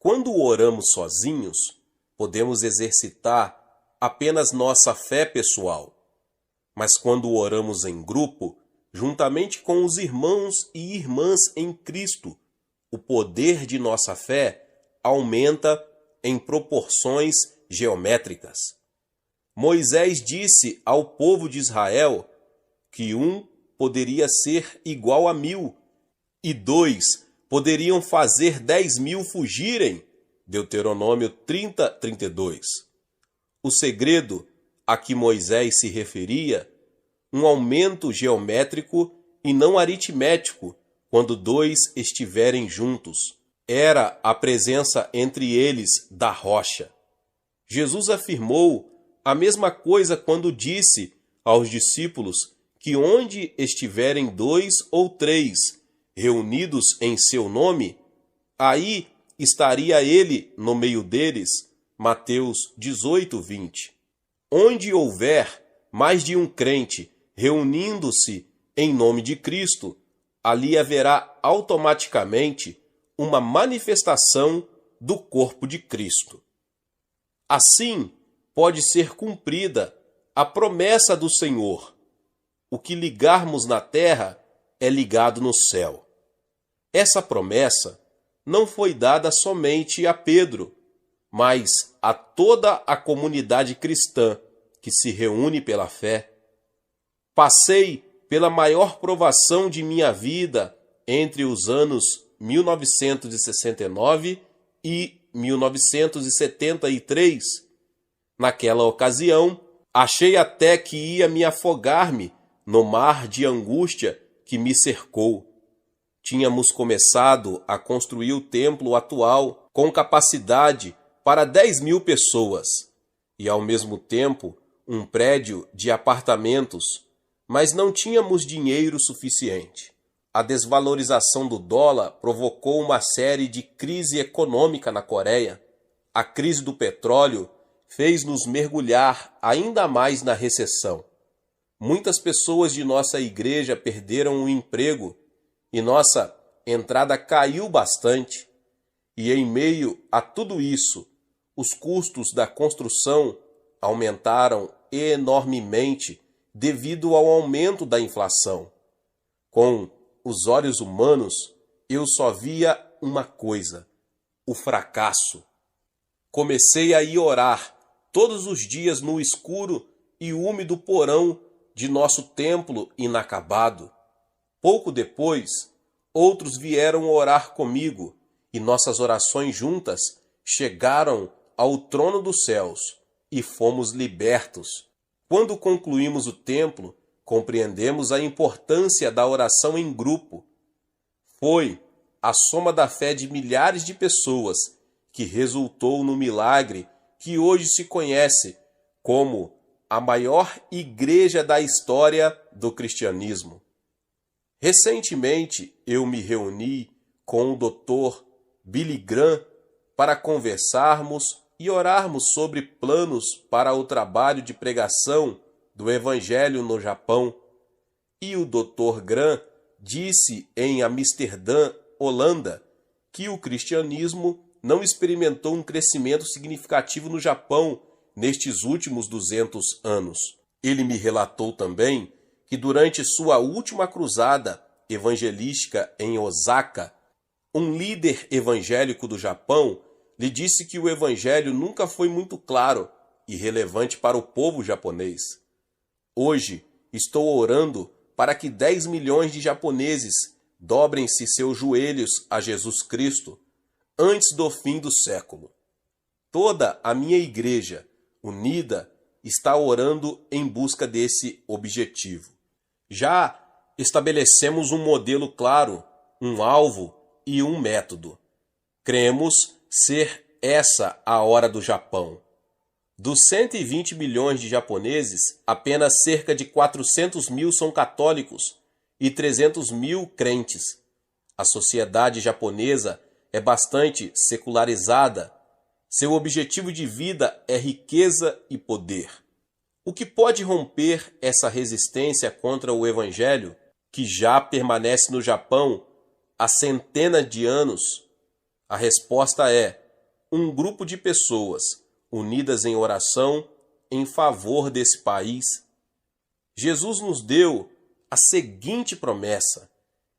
Quando oramos sozinhos, podemos exercitar apenas nossa fé pessoal. Mas quando oramos em grupo, juntamente com os irmãos e irmãs em Cristo, o poder de nossa fé aumenta em proporções geométricas. Moisés disse ao povo de Israel que 1 poderia ser igual a 1000 e 2 poderiam fazer 10.000 fugirem. Deuteronômio 30:32. O segredo a que Moisés se referia, um aumento geométrico e não aritmético quando 2 estiverem juntos, era a presença entre eles da rocha. Jesus afirmou a mesma coisa quando disse aos discípulos que onde estiverem 2 ou 3 reunidos em seu nome, aí estaria ele no meio deles. Mateus 18:20. Onde houver mais de um crente reunindo-se em nome de Cristo, ali haverá automaticamente uma manifestação do corpo de Cristo. Assim, pode ser cumprida a promessa do Senhor: o que ligarmos na terra é ligado no céu. Essa promessa não foi dada somente a Pedro, mas a toda a comunidade cristã que se reúne pela fé. Passei pela maior provação de minha vida entre os anos 1969 e 1973. Naquela ocasião, achei até que ia me afogar-me no mar de angústia que me cercou. Tínhamos começado a construir o templo atual com capacidade para 10.000 pessoas e, ao mesmo tempo, um prédio de apartamentos, mas não tínhamos dinheiro suficiente. A desvalorização do dólar provocou uma série de crise econômica na Coreia. A crise do petróleo fez-nos mergulhar ainda mais na recessão. Muitas pessoas de nossa igreja perderam o emprego e nossa entrada caiu bastante. E em meio a tudo isso, os custos da construção aumentaram enormemente devido ao aumento da inflação. Com os olhos humanos, eu só via uma coisa: o fracasso. Comecei a ir orar todos os dias no escuro e úmido porão de nosso templo inacabado. Pouco depois, outros vieram orar comigo e nossas orações juntas chegaram ao trono dos céus e fomos libertos. Quando concluímos o templo, compreendemos a importância da oração em grupo. Foi a soma da fé de milhares de pessoas que resultou no milagre que hoje se conhece como a maior igreja da história do cristianismo. Recentemente, eu me reuni com o Dr. Billy Graham para conversarmos e orarmos sobre planos para o trabalho de pregação do Evangelho no Japão. E o Dr. Graham disse em Amsterdã, Holanda, que o cristianismo não experimentou um crescimento significativo no Japão nestes últimos 200 anos. Ele me relatou também que durante sua última cruzada evangelística em Osaka, um líder evangélico do Japão lhe disse que o evangelho nunca foi muito claro e relevante para o povo japonês. Hoje, estou orando para que 10 milhões de japoneses dobrem-se seus joelhos a Jesus Cristo antes do fim do século. Toda a minha igreja, unida, está orando em busca desse objetivo. Já estabelecemos um modelo claro, um alvo e um método. Cremos ser essa a hora do Japão. Dos 120 milhões de japoneses, apenas cerca de 400 mil são católicos e 300 mil crentes. A sociedade japonesa é bastante secularizada. Seu objetivo de vida é riqueza e poder. O que pode romper essa resistência contra o Evangelho, que já permanece no Japão há centenas de anos? A resposta é um grupo de pessoas unidas em oração em favor desse país. Jesus nos deu a seguinte promessa: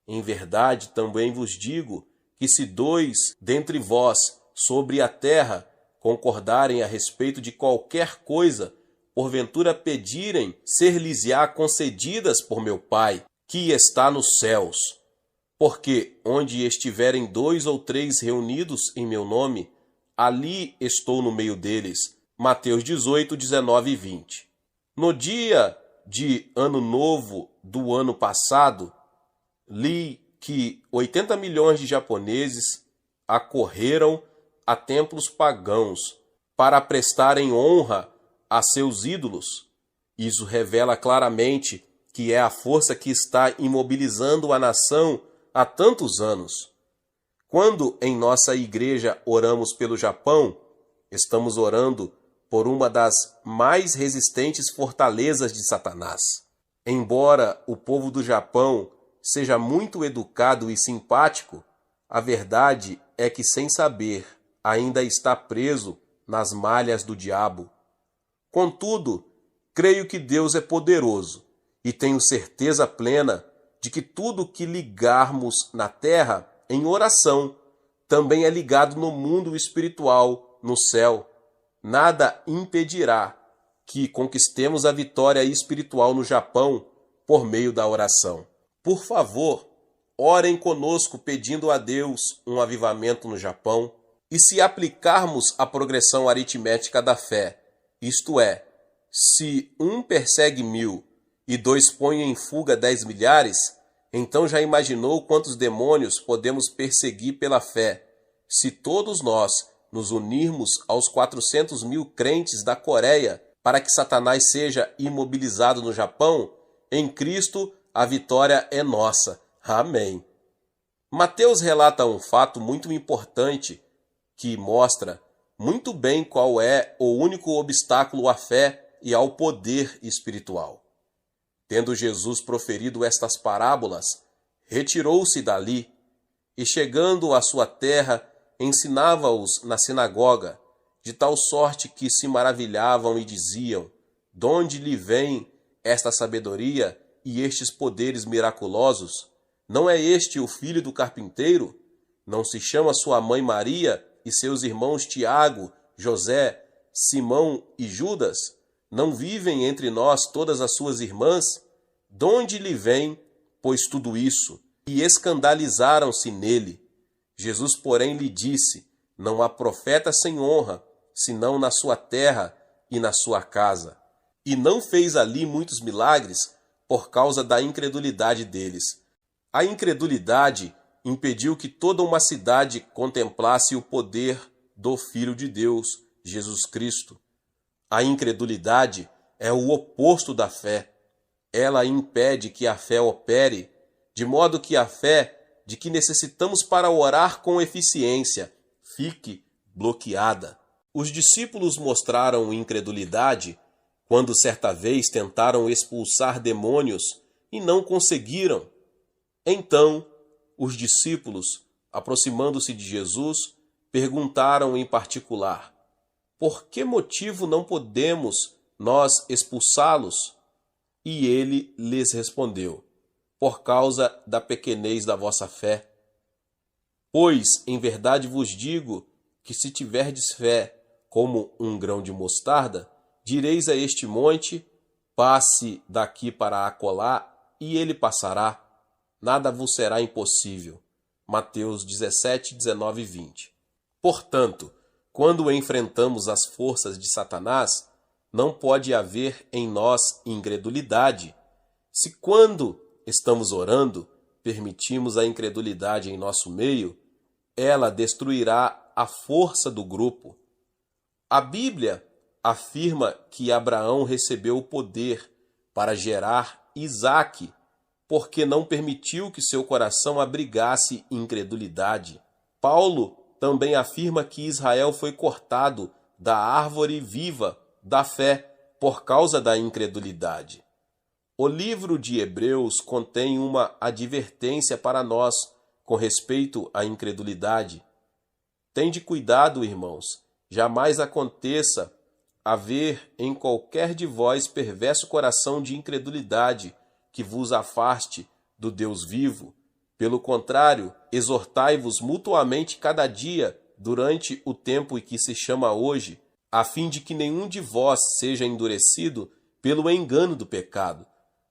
em verdade também vos digo que se 2 dentre vós sobre a terra concordarem a respeito de qualquer coisa, porventura pedirem, ser-lhes-á concedidas por meu Pai, que está nos céus. Porque onde estiverem 2 ou 3 reunidos em meu nome, ali estou no meio deles. Mateus 18, 19 e 20. No dia de Ano Novo do ano passado, li que 80 milhões de japoneses acorreram a templos pagãos para prestarem honra a seus ídolos. Isso revela claramente que é a força que está imobilizando a nação há tantos anos. Quando em nossa igreja oramos pelo Japão, estamos orando por uma das mais resistentes fortalezas de Satanás. Embora o povo do Japão seja muito educado e simpático, a verdade é que, sem saber, ainda está preso nas malhas do diabo. Contudo, creio que Deus é poderoso e tenho certeza plena de que tudo que ligarmos na terra em oração também é ligado no mundo espiritual, no céu. Nada impedirá que conquistemos a vitória espiritual no Japão por meio da oração. Por favor, orem conosco pedindo a Deus um avivamento no Japão. E se aplicarmos a progressão aritmética da fé, isto é, se 1 persegue 1000 e 2 põe em fuga 10 milhares, então já imaginou quantos demônios podemos perseguir pela fé, se todos nós nos unirmos aos 400 mil crentes da Coreia para que Satanás seja imobilizado no Japão? Em Cristo a vitória é nossa. Amém. Mateus relata um fato muito importante que mostra muito bem qual é o único obstáculo à fé e ao poder espiritual. Tendo Jesus proferido estas parábolas, retirou-se dali e, chegando à sua terra, ensinava-os na sinagoga, de tal sorte que se maravilhavam e diziam: "De onde lhe vem esta sabedoria e estes poderes miraculosos? Não é este o filho do carpinteiro? Não se chama sua mãe Maria e seus irmãos Tiago, José, Simão e Judas? Não vivem entre nós todas as suas irmãs? De onde lhe vem, pois, tudo isso?" E escandalizaram-se nele. Jesus, porém, lhe disse: "Não há profeta sem honra, senão na sua terra e na sua casa." E não fez ali muitos milagres por causa da incredulidade deles. A incredulidade impediu que toda uma cidade contemplasse o poder do Filho de Deus, Jesus Cristo. A incredulidade é o oposto da fé. Ela impede que a fé opere, de modo que a fé de que necessitamos para orar com eficiência fique bloqueada. Os discípulos mostraram incredulidade quando certa vez tentaram expulsar demônios e não conseguiram. Então, os discípulos, aproximando-se de Jesus, perguntaram em particular: "Por que motivo não podemos nós expulsá-los?" E ele lhes respondeu: "Por causa da pequenez da vossa fé. Pois, em verdade vos digo que se tiverdes fé como um grão de mostarda, direis a este monte: passe daqui para acolá, e ele passará. Nada vos será impossível." Mateus 17, 19 e 20. Portanto, quando enfrentamos as forças de Satanás, não pode haver em nós incredulidade. Se quando estamos orando, permitimos a incredulidade em nosso meio, ela destruirá a força do grupo. A Bíblia afirma que Abraão recebeu o poder para gerar Isaque, porque não permitiu que seu coração abrigasse incredulidade. Paulo também afirma que Israel foi cortado da árvore viva da fé por causa da incredulidade. O livro de Hebreus contém uma advertência para nós com respeito à incredulidade. Tende cuidado, irmãos, jamais aconteça haver em qualquer de vós perverso coração de incredulidade que vos afaste do Deus vivo. Pelo contrário, exortai-vos mutuamente cada dia durante o tempo em que se chama hoje, a fim de que nenhum de vós seja endurecido pelo engano do pecado,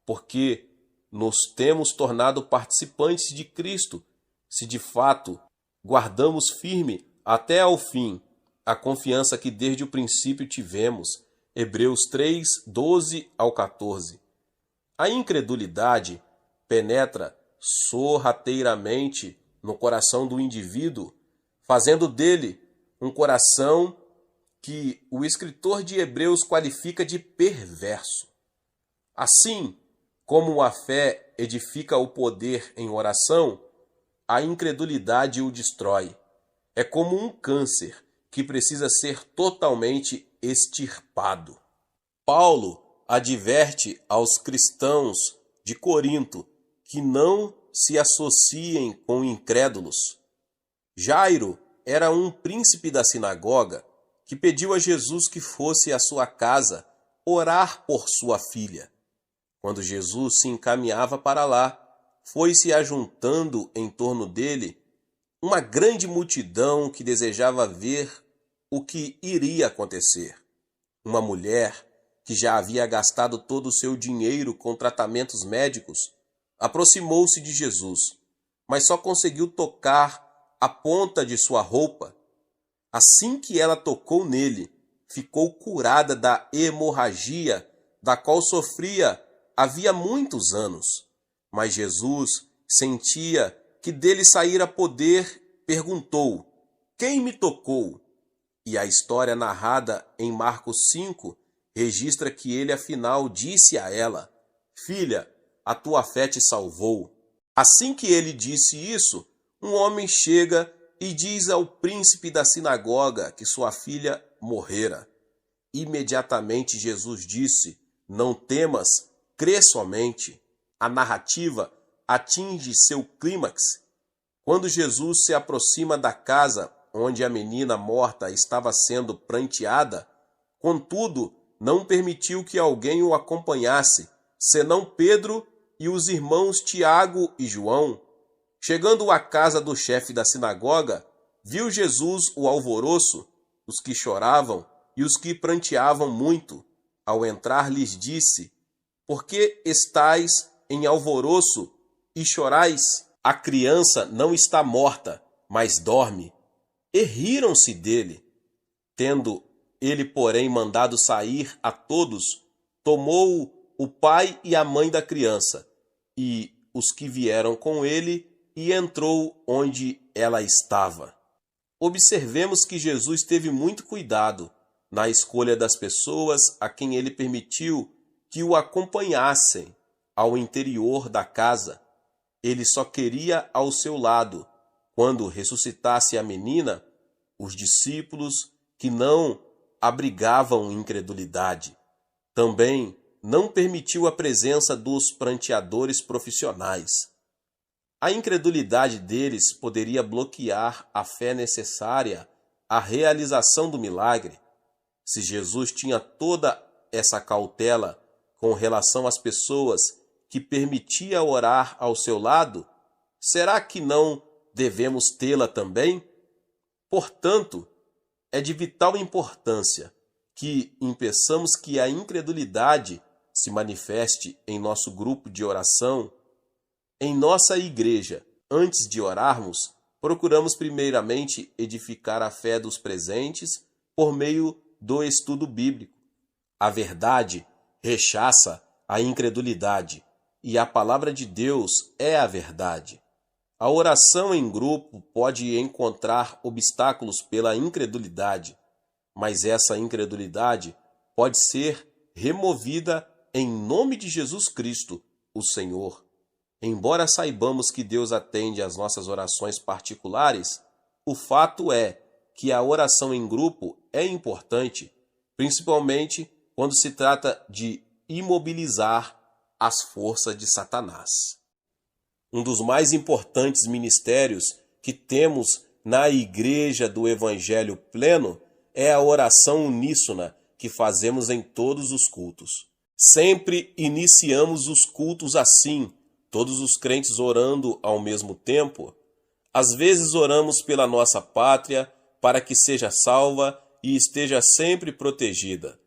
porque nos temos tornado participantes de Cristo, se de fato guardamos firme até ao fim a confiança que desde o princípio tivemos. Hebreus 3, 12 ao 14. A incredulidade penetra sorrateiramente no coração do indivíduo, fazendo dele um coração que o escritor de Hebreus qualifica de perverso. Assim como a fé edifica o poder em oração, a incredulidade o destrói. É como um câncer que precisa ser totalmente extirpado. Paulo adverte aos cristãos de Corinto que não se associem com incrédulos. Jairo era um príncipe da sinagoga que pediu a Jesus que fosse à sua casa orar por sua filha. Quando Jesus se encaminhava para lá, foi-se ajuntando em torno dele uma grande multidão que desejava ver o que iria acontecer. Uma mulher que já havia gastado todo o seu dinheiro com tratamentos médicos aproximou-se de Jesus, mas só conseguiu tocar a ponta de sua roupa. Assim que ela tocou nele, ficou curada da hemorragia da qual sofria havia muitos anos. Mas Jesus sentia que dele saíra poder, perguntou: "Quem me tocou?" E a história narrada em Marcos 5 registra que ele afinal disse a ela: "Filha, a tua fé te salvou." Assim que ele disse isso, um homem chega e diz ao príncipe da sinagoga que sua filha morrera. Imediatamente Jesus disse: "Não temas, crê somente." A narrativa atinge seu clímax quando Jesus se aproxima da casa onde a menina morta estava sendo pranteada. Contudo, não permitiu que alguém o acompanhasse, senão Pedro e os irmãos Tiago e João. Chegando à casa do chefe da sinagoga, viu Jesus o alvoroço, os que choravam e os que pranteavam muito. Ao entrar, lhes disse: "Por que estáis em alvoroço e chorais? A criança não está morta, mas dorme." E riram-se dele. Tendo ele, porém, mandado sair a todos, tomou o pai e a mãe da criança e os que vieram com ele e entrou onde ela estava. Observemos que Jesus teve muito cuidado na escolha das pessoas a quem ele permitiu que o acompanhassem ao interior da casa. Ele só queria ao seu lado, quando ressuscitasse a menina, os discípulos que não abrigavam incredulidade. Também não permitiu a presença dos pranteadores profissionais. A incredulidade deles poderia bloquear a fé necessária à realização do milagre. Se Jesus tinha toda essa cautela com relação às pessoas que permitia orar ao seu lado, será que não devemos tê-la também? Portanto, é de vital importância que impeçamos que a incredulidade se manifeste em nosso grupo de oração. Em nossa igreja, antes de orarmos, procuramos primeiramente edificar a fé dos presentes por meio do estudo bíblico. A verdade rechaça a incredulidade e a palavra de Deus é a verdade. A oração em grupo pode encontrar obstáculos pela incredulidade, mas essa incredulidade pode ser removida em nome de Jesus Cristo, o Senhor. Embora saibamos que Deus atende às nossas orações particulares, o fato é que a oração em grupo é importante, principalmente quando se trata de imobilizar as forças de Satanás. Um dos mais importantes ministérios que temos na Igreja do Evangelho Pleno é a oração uníssona que fazemos em todos os cultos. Sempre iniciamos os cultos assim, todos os crentes orando ao mesmo tempo. Às vezes oramos pela nossa pátria, para que seja salva e esteja sempre protegida.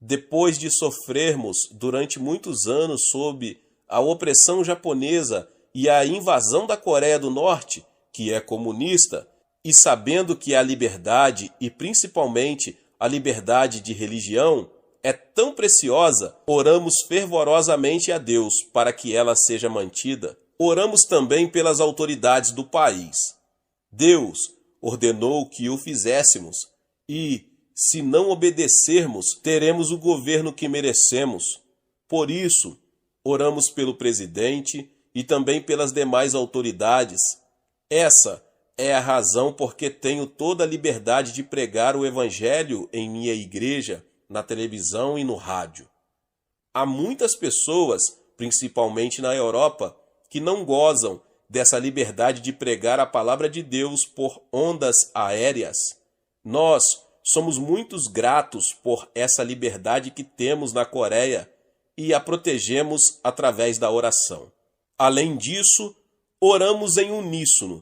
Depois de sofrermos durante muitos anos sob a opressão japonesa e a invasão da Coreia do Norte, que é comunista, e sabendo que a liberdade, e principalmente a liberdade de religião, é tão preciosa, oramos fervorosamente a Deus para que ela seja mantida. Oramos também pelas autoridades do país. Deus ordenou que o fizéssemos e, se não obedecermos, teremos o governo que merecemos. Por isso, oramos pelo presidente e também pelas demais autoridades. Essa é a razão porque tenho toda a liberdade de pregar o Evangelho em minha igreja, na televisão e no rádio. Há muitas pessoas, principalmente na Europa, que não gozam dessa liberdade de pregar a palavra de Deus por ondas aéreas. Nós somos muito gratos por essa liberdade que temos na Coreia e a protegemos através da oração. Além disso, oramos em uníssono,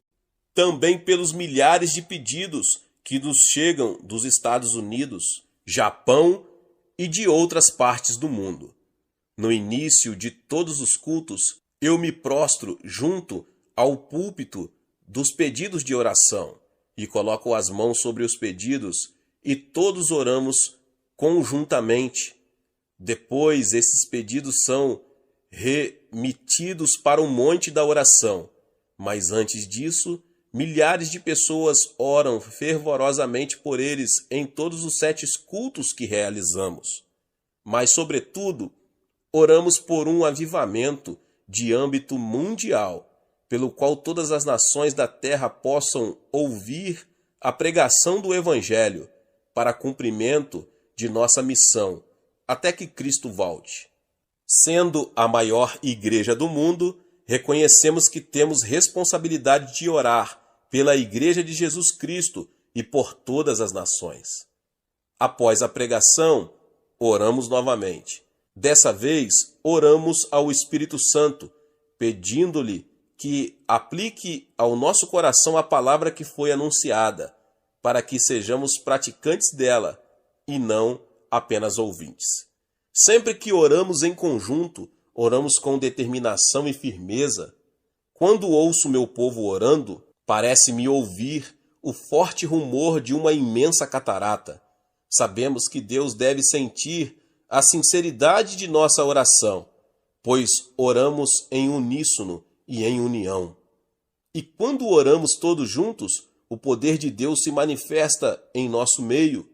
também pelos milhares de pedidos que nos chegam dos Estados Unidos, Japão e de outras partes do mundo. No início de todos os cultos, eu me prostro junto ao púlpito dos pedidos de oração e coloco as mãos sobre os pedidos e todos oramos conjuntamente. Depois, esses pedidos são remetidos para o monte da oração. Mas antes disso, milhares de pessoas oram fervorosamente por eles em todos os 7 cultos que realizamos. Mas, sobretudo, oramos por um avivamento de âmbito mundial, pelo qual todas as nações da terra possam ouvir a pregação do Evangelho para cumprimento de nossa missão, até que Cristo volte. Sendo a maior igreja do mundo, reconhecemos que temos responsabilidade de orar pela Igreja de Jesus Cristo e por todas as nações. Após a pregação, oramos novamente. Dessa vez, oramos ao Espírito Santo, pedindo-lhe que aplique ao nosso coração a palavra que foi anunciada, para que sejamos praticantes dela e não apenas ouvintes. Sempre que oramos em conjunto, oramos com determinação e firmeza. Quando ouço meu povo orando, parece-me ouvir o forte rumor de uma imensa catarata. Sabemos que Deus deve sentir a sinceridade de nossa oração, pois oramos em uníssono e em união. E quando oramos todos juntos, o poder de Deus se manifesta em nosso meio.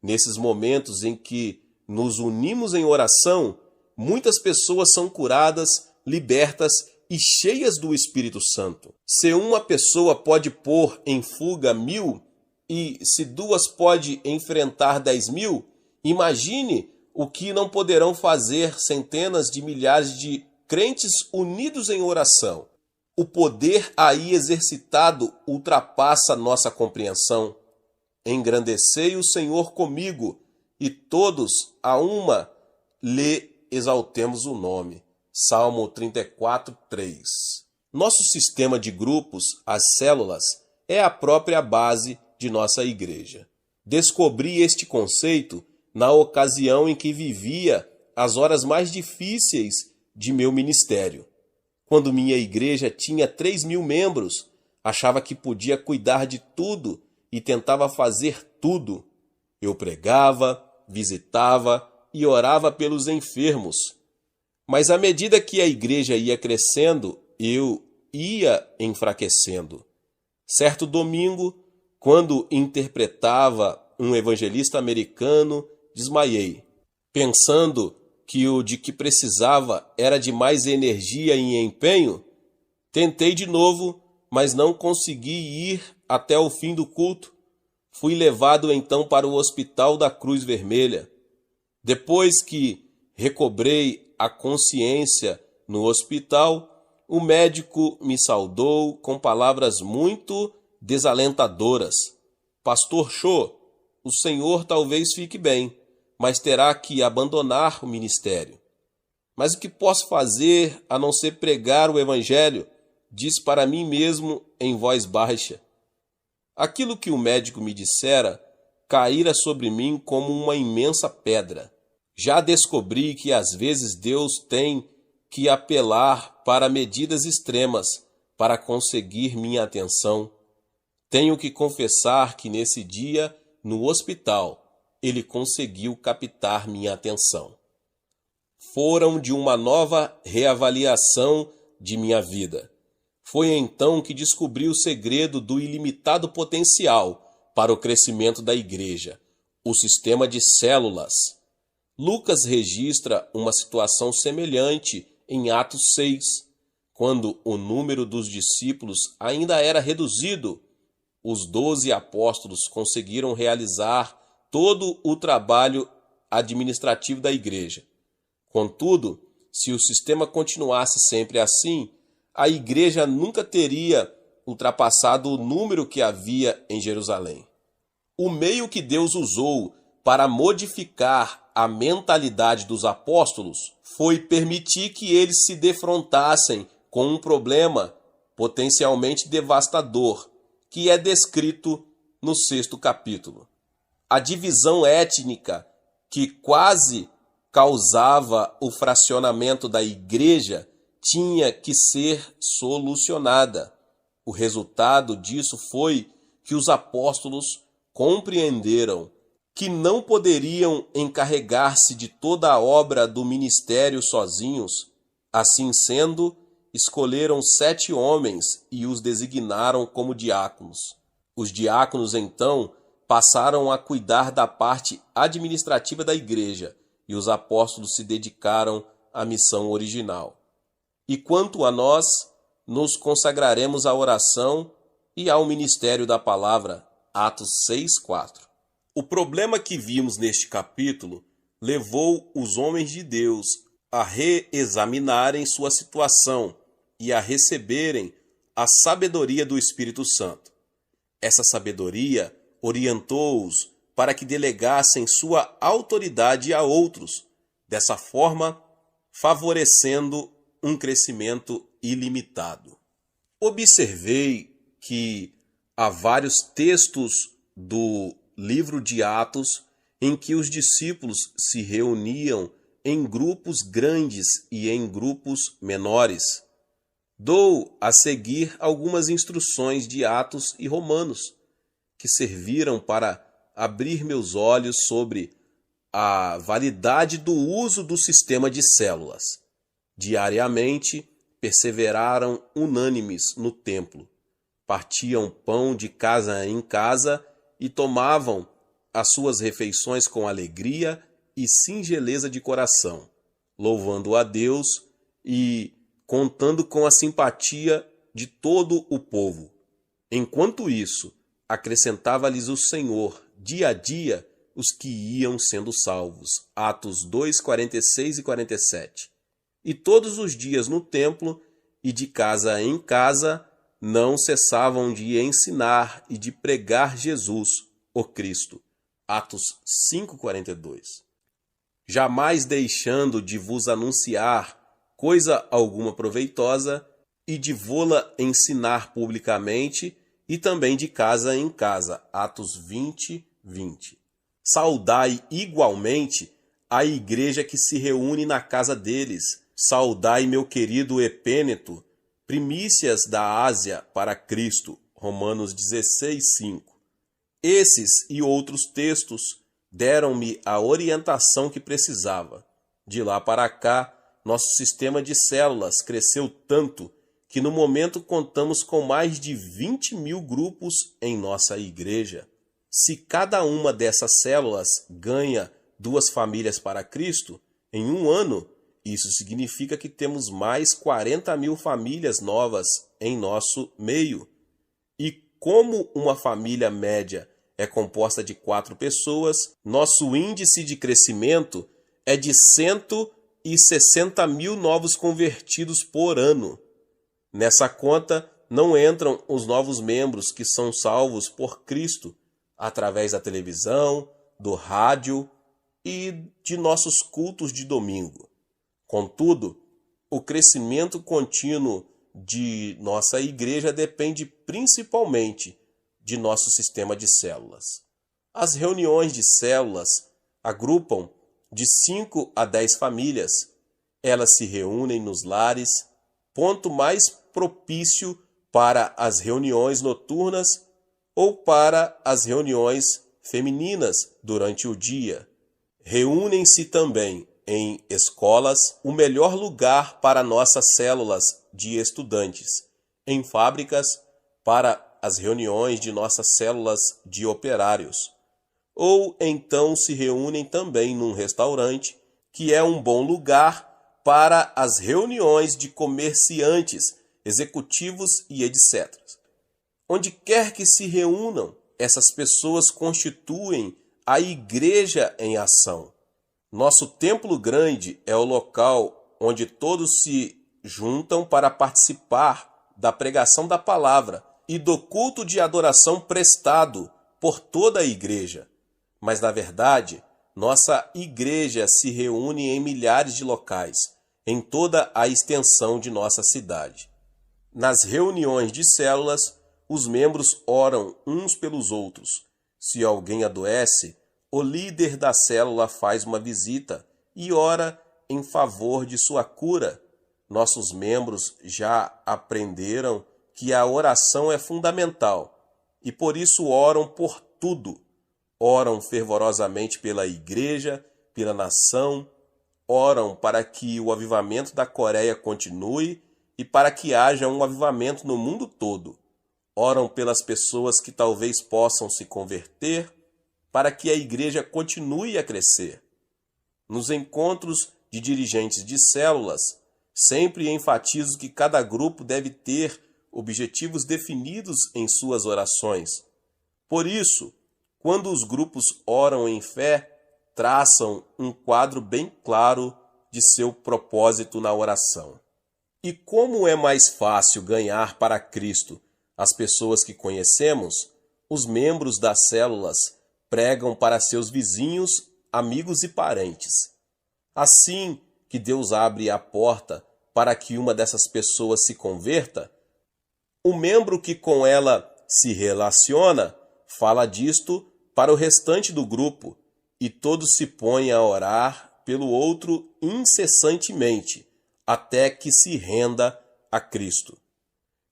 Nesses momentos em que nos unimos em oração, muitas pessoas são curadas, libertas e cheias do Espírito Santo. Se uma pessoa pode pôr em fuga 1000 e se 2 pode enfrentar 10.000, imagine o que não poderão fazer centenas de milhares de crentes unidos em oração. O poder aí exercitado ultrapassa nossa compreensão. Engrandecei o Senhor comigo, e todos a uma lhe exaltemos o nome. Salmo 34, 3. Nosso sistema de grupos, as células, é a própria base de nossa igreja. Descobri este conceito na ocasião em que vivia as horas mais difíceis de meu ministério. Quando minha igreja tinha 3.000 membros, achava que podia cuidar de tudo e tentava fazer tudo. Eu pregava, visitava e orava pelos enfermos. Mas à medida que a igreja ia crescendo, eu ia enfraquecendo. Certo domingo, quando interpretava um evangelista americano, desmaiei, pensando que o de que precisava era de mais energia e empenho. Tentei de novo, mas não consegui ir até o fim do culto. Fui levado então para o Hospital da Cruz Vermelha. Depois que recobrei a consciência no hospital, o médico me saudou com palavras muito desalentadoras. Pastor Cho, o senhor talvez fique bem, mas terá que abandonar o ministério. Mas o que posso fazer a não ser pregar o evangelho? Disse para mim mesmo em voz baixa. Aquilo que o médico me dissera caíra sobre mim como uma imensa pedra. Já descobri que às vezes Deus tem que apelar para medidas extremas para conseguir minha atenção. Tenho que confessar que nesse dia, no hospital, ele conseguiu captar minha atenção. Foram de uma nova reavaliação de minha vida. Foi então que descobri o segredo do ilimitado potencial para o crescimento da igreja, o sistema de células. Lucas registra uma situação semelhante em Atos 6, quando o número dos discípulos ainda era reduzido. Os 12 apóstolos conseguiram realizar todo o trabalho administrativo da igreja. Contudo, se o sistema continuasse sempre assim, a igreja nunca teria ultrapassado o número que havia em Jerusalém. O meio que Deus usou para modificar a mentalidade dos apóstolos foi permitir que eles se defrontassem com um problema potencialmente devastador, que é descrito no 6º capítulo. A divisão étnica que quase causava o fracionamento da igreja tinha que ser solucionada. O resultado disso foi que os apóstolos compreenderam que não poderiam encarregar-se de toda a obra do ministério sozinhos. Assim sendo, escolheram 7 homens e os designaram como diáconos. Os diáconos, então, passaram a cuidar da parte administrativa da igreja e os apóstolos se dedicaram à missão original. E quanto a nós, nos consagraremos à oração e ao ministério da palavra. Atos 6:4. O problema que vimos neste capítulo levou os homens de Deus a reexaminarem sua situação e a receberem a sabedoria do Espírito Santo. Essa sabedoria orientou-os para que delegassem sua autoridade a outros, dessa forma favorecendo um crescimento ilimitado. Observei que há vários textos do livro de Atos em que os discípulos se reuniam em grupos grandes e em grupos menores. Dou a seguir algumas instruções de Atos e Romanos, que serviram para abrir meus olhos sobre a validade do uso do sistema de células. Diariamente, perseveraram unânimes no templo, partiam pão de casa em casa e tomavam as suas refeições com alegria e singeleza de coração, louvando a Deus e contando com a simpatia de todo o povo. Enquanto isso, acrescentava-lhes o Senhor, dia a dia, os que iam sendo salvos. Atos 2, 46 e 47. E todos os dias no templo e de casa em casa não cessavam de ensinar e de pregar Jesus, o Cristo. Atos 5:42. Jamais deixando de vos anunciar coisa alguma proveitosa e de vô-la ensinar publicamente e também de casa em casa. Atos 20:20. Saudai igualmente a igreja que se reúne na casa deles. Saudai meu querido Epêneto, primícias da Ásia para Cristo. Romanos 16:5. Esses e outros textos deram-me a orientação que precisava. De lá para cá, nosso sistema de células cresceu tanto que no momento contamos com mais de 20.000 grupos em nossa igreja. Se cada uma dessas células ganha 2 famílias para Cristo, em um ano, isso significa que temos mais 40.000 famílias novas em nosso meio. E como uma família média é composta de 4 pessoas, nosso índice de crescimento é de 160.000 novos convertidos por ano. Nessa conta, não entram os novos membros que são salvos por Cristo através da televisão, do rádio e de nossos cultos de domingo. Contudo, o crescimento contínuo de nossa igreja depende principalmente de nosso sistema de células. As reuniões de células agrupam de 5 a 10 famílias. Elas se reúnem nos lares, ponto mais propício para as reuniões noturnas ou para as reuniões femininas durante o dia. Reúnem-se também em escolas, o melhor lugar para nossas células de estudantes, em fábricas, para as reuniões de nossas células de operários. Ou então se reúnem também num restaurante, que é um bom lugar para as reuniões de comerciantes, executivos e etc. Onde quer que se reúnam, essas pessoas constituem a igreja em ação. Nosso templo grande é o local onde todos se juntam para participar da pregação da palavra e do culto de adoração prestado por toda a igreja. Mas, na verdade, nossa igreja se reúne em milhares de locais, em toda a extensão de nossa cidade. Nas reuniões de células, os membros oram uns pelos outros. Se alguém adoece, o líder da célula faz uma visita e ora em favor de sua cura. Nossos membros já aprenderam que a oração é fundamental e por isso oram por tudo. Oram fervorosamente pela igreja, pela nação, oram para que o avivamento da Coreia continue e para que haja um avivamento no mundo todo. Oram pelas pessoas que talvez possam se converter, para que a igreja continue a crescer. Nos encontros de dirigentes de células, sempre enfatizo que cada grupo deve ter objetivos definidos em suas orações. Por isso, quando os grupos oram em fé, traçam um quadro bem claro de seu propósito na oração. E como é mais fácil ganhar para Cristo as pessoas que conhecemos, os membros das células pregam para seus vizinhos, amigos e parentes. Assim que Deus abre a porta para que uma dessas pessoas se converta, o membro que com ela se relaciona fala disto para o restante do grupo e todos se põem a orar pelo outro incessantemente, até que se renda a Cristo.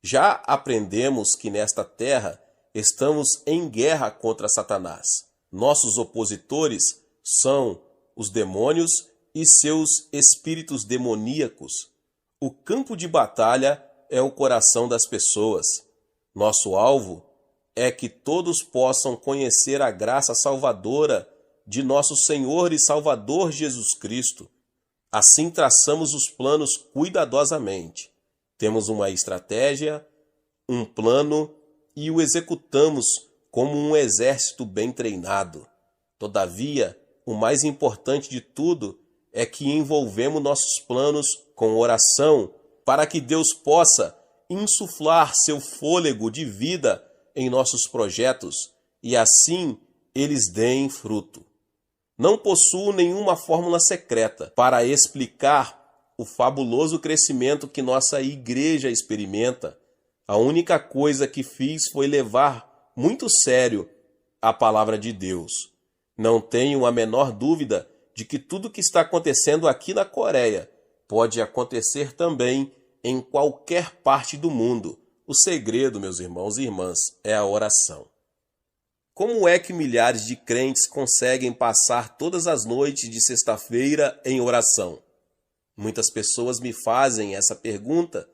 Já aprendemos que nesta terra estamos em guerra contra Satanás. Nossos opositores são os demônios e seus espíritos demoníacos. O campo de batalha é o coração das pessoas. Nosso alvo é que todos possam conhecer a graça salvadora de nosso Senhor e Salvador Jesus Cristo. Assim traçamos os planos cuidadosamente. Temos uma estratégia, um plano e o executamos como um exército bem treinado. Todavia, o mais importante de tudo é que envolvemos nossos planos com oração para que Deus possa insuflar seu fôlego de vida em nossos projetos e assim eles deem fruto. Não possuo nenhuma fórmula secreta para explicar o fabuloso crescimento que nossa igreja experimenta. A única coisa que fiz foi levar muito sério a palavra de Deus. Não tenho a menor dúvida de que tudo que está acontecendo aqui na Coreia pode acontecer também em qualquer parte do mundo. O segredo, meus irmãos e irmãs, é a oração. Como é que milhares de crentes conseguem passar todas as noites de sexta-feira em oração? Muitas pessoas me fazem essa pergunta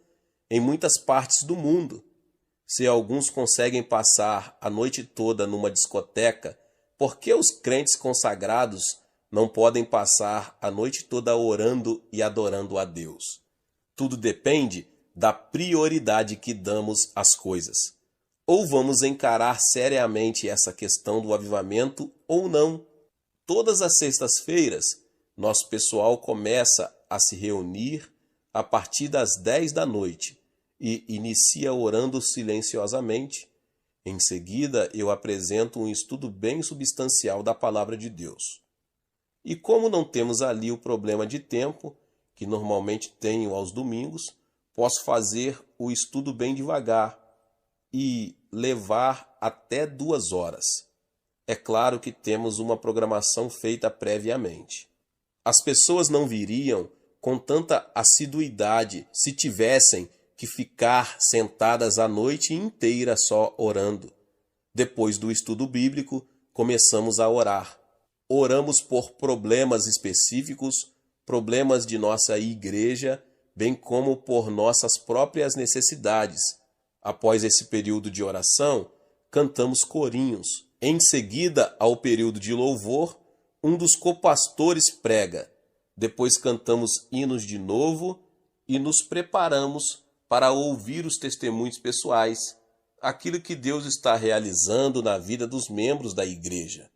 em muitas partes do mundo. Se alguns conseguem passar a noite toda numa discoteca, por que os crentes consagrados não podem passar a noite toda orando e adorando a Deus? Tudo depende da prioridade que damos às coisas. Ou vamos encarar seriamente essa questão do avivamento ou não. Todas as sextas-feiras, nosso pessoal começa a se reunir a partir das 10 da noite e inicia orando silenciosamente. Em seguida, eu apresento um estudo bem substancial da Palavra de Deus. E como não temos ali o problema de tempo, que normalmente tenho aos domingos, posso fazer o estudo bem devagar e levar até 2 horas. É claro que temos uma programação feita previamente. As pessoas não viriam com tanta assiduidade se tivessem que ficar sentadas a noite inteira só orando. Depois do estudo bíblico, começamos a orar. Oramos por problemas específicos, problemas de nossa igreja, bem como por nossas próprias necessidades. Após esse período de oração, cantamos corinhos. Em seguida, ao período de louvor, um dos copastores prega. Depois cantamos hinos de novo e nos preparamos para ouvir os testemunhos pessoais, aquilo que Deus está realizando na vida dos membros da igreja.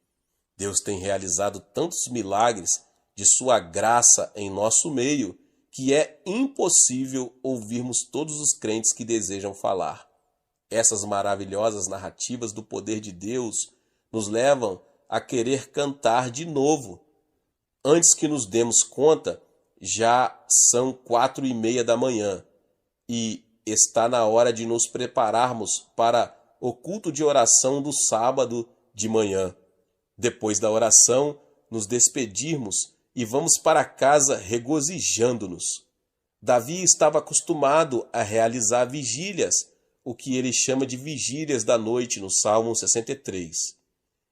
Deus tem realizado tantos milagres de sua graça em nosso meio que é impossível ouvirmos todos os crentes que desejam falar. Essas maravilhosas narrativas do poder de Deus nos levam a querer cantar de novo. Antes que nos demos conta, já são 4:30 da manhã e está na hora de nos prepararmos para o culto de oração do sábado de manhã. Depois da oração, nos despedirmos e vamos para casa regozijando-nos. Davi estava acostumado a realizar vigílias, o que ele chama de vigílias da noite no Salmo 63.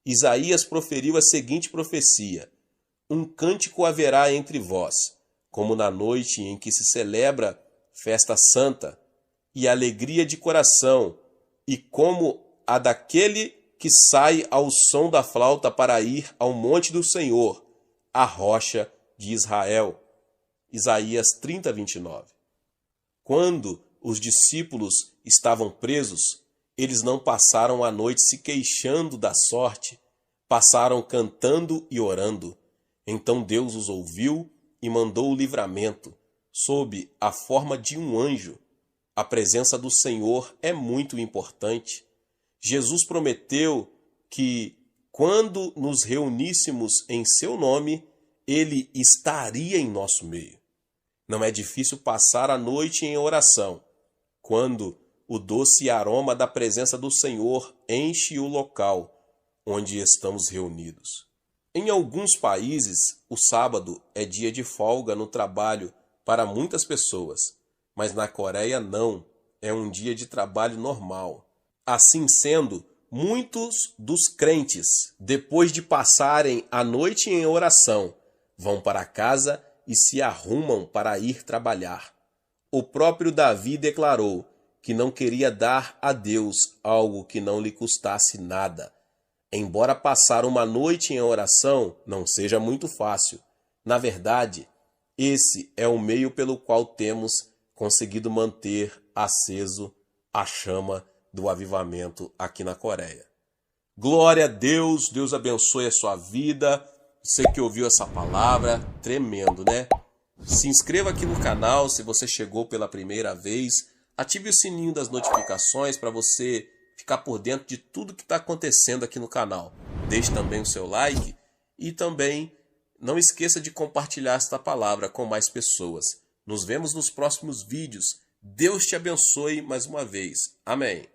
Isaías proferiu a seguinte profecia: um cântico haverá entre vós, como na noite em que se celebra festa santa, e alegria de coração, e como a daquele que sai ao som da flauta para ir ao monte do Senhor, a rocha de Israel. Isaías 30:29. Quando os discípulos estavam presos, eles não passaram a noite se queixando da sorte, passaram cantando e orando. Então Deus os ouviu e mandou o livramento, sob a forma de um anjo. A presença do Senhor é muito importante. Jesus prometeu que, quando nos reuníssemos em seu nome, ele estaria em nosso meio. Não é difícil passar a noite em oração, quando o doce aroma da presença do Senhor enche o local onde estamos reunidos. Em alguns países, o sábado é dia de folga no trabalho para muitas pessoas, mas na Coreia não, é um dia de trabalho normal. Assim sendo, muitos dos crentes, depois de passarem a noite em oração, vão para casa e se arrumam para ir trabalhar. O próprio Davi declarou que não queria dar a Deus algo que não lhe custasse nada. Embora passar uma noite em oração não seja muito fácil, na verdade, esse é o meio pelo qual temos conseguido manter aceso a chama do avivamento aqui na Coreia. Glória a Deus, Deus abençoe a sua vida. Você que ouviu essa palavra, tremendo, né? Se inscreva aqui no canal se você chegou pela primeira vez. Ative o sininho das notificações para você ficar por dentro de tudo que está acontecendo aqui no canal. Deixe também o seu like e também não esqueça de compartilhar esta palavra com mais pessoas. Nos vemos nos próximos vídeos. Deus te abençoe mais uma vez. Amém.